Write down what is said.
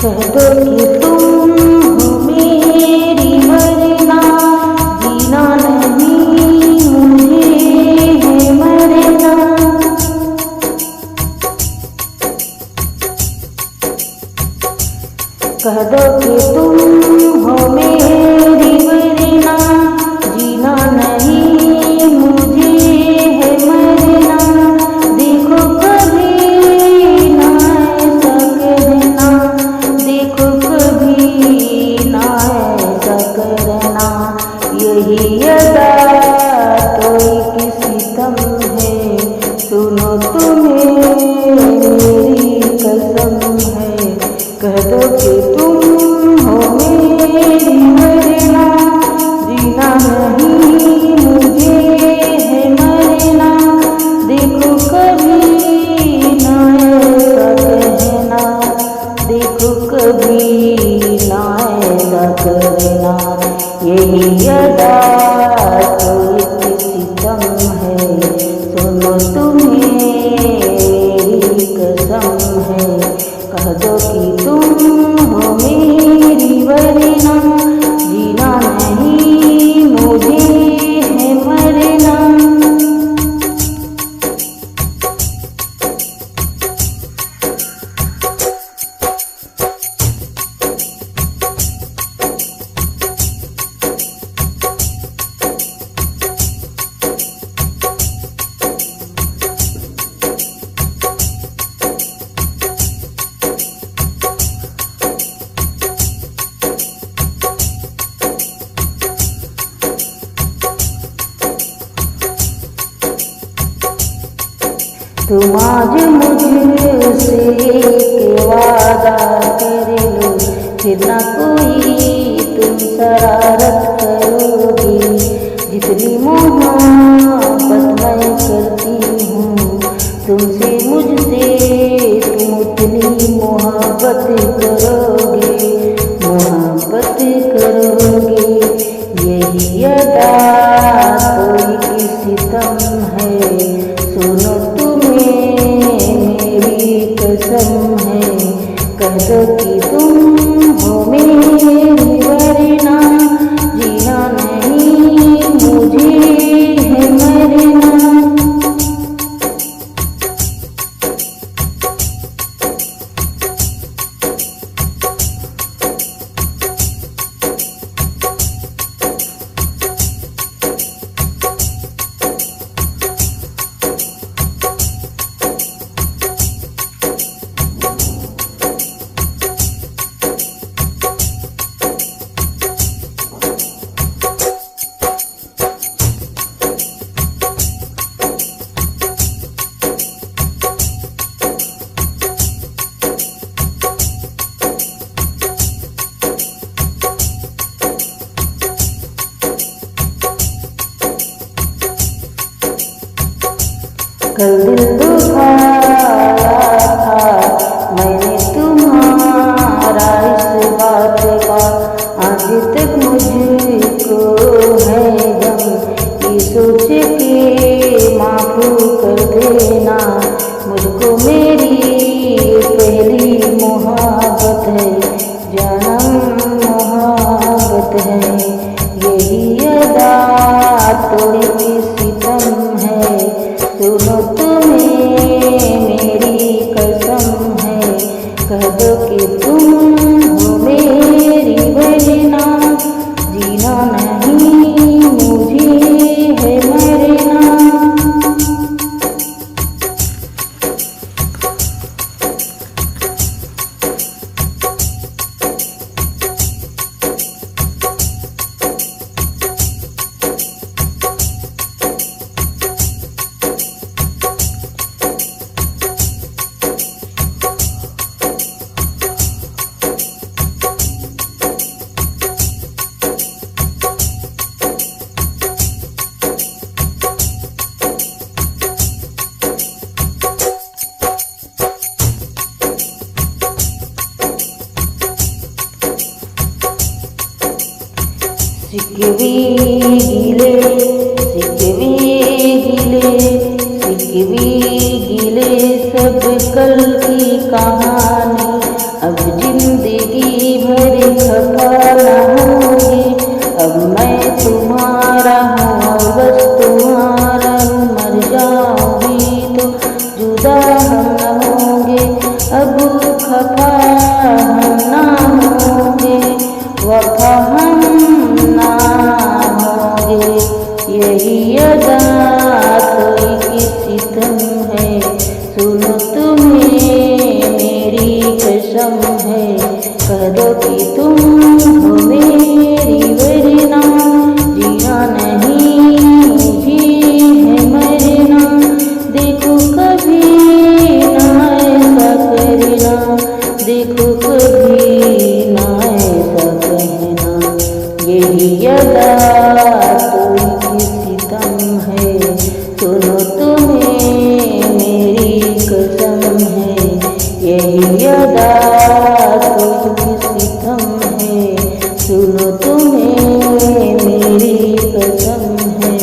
कह दो कि तुम हो मेरी वरना जीना नहीं मुझे है मरना। कह दो कि तुम हो मेरी वरना जीना नहीं मुझे है मरना। देखो कभी ना ऐसा कहना, देखो कभी ना ऐसा करना। यही अदा कोई किसी सितम है, सुनो तुम्हें मेरी कसम है। कह दो कि तुम हो मेरी वरना जीना नहीं मुझे है मरना। देखो कभी ना ऐसा कहना, देखो कभी ना ऐसा करना। यही अदा कोई सितम है, सुनो तुम्हें मेरी कसम है। कह दो कि तुम हो मेरी वरना जीना नहीं मुझे है मरना। तुम आज मुझसे वादा कर लो, फिर ना कोई तुम शरारत करोगी। जितनी मोहब्बत मैं करती हूँ तुमसे मुझसे, तुम उतनी मोहब्बत करोगे, मोहब्बत करोगे। यही अदा कोई की सितम है, सुनो मेरी कसम है। कह दो कि तुम हो मेरी वरना जीना नहीं मुझे है मरना। कल दिल दुखाया था मैंने तुम्हारा इस बात का, आज तक मुझको है गम ये सोच के माफ कर देना। मुझको मेरी पहली मोहब्बत है, जन्म मोहब्बत है। यही अदा थोड़ी सितम है, सुनो तुम्हें मेरी कसम है। कह दो कि तुम हो मेरी वरना जीना नहीं मुझे है मरना। सिकवे गिले सिकवे गिले सिकवे गिले सब कल की कहानी, अब जिंदगी खफा न होंगे। अब मैं तुम्हारा हूँ और बस तुम्हारा हूँ, मर जाऊंगी तो जुदा हम न होंगे। अब खफा हम ना होंगे, वफा हम ना होंगे। यही अदा कोई की सितम है, सुनो तुम्हें मेरी कसम है। कह दो कि तुम हो मेरी वरना, जीना नहीं मुझे है मरना। देखो कभी ना ऐसा करना, देखो कभी ना ऐसा कहना। यही अदा कोई की सितम है, सुनो तुम्हें मेरी कसम है। यही अदा कोई की सितम है, सुनो तुम्हें मेरी कसम है।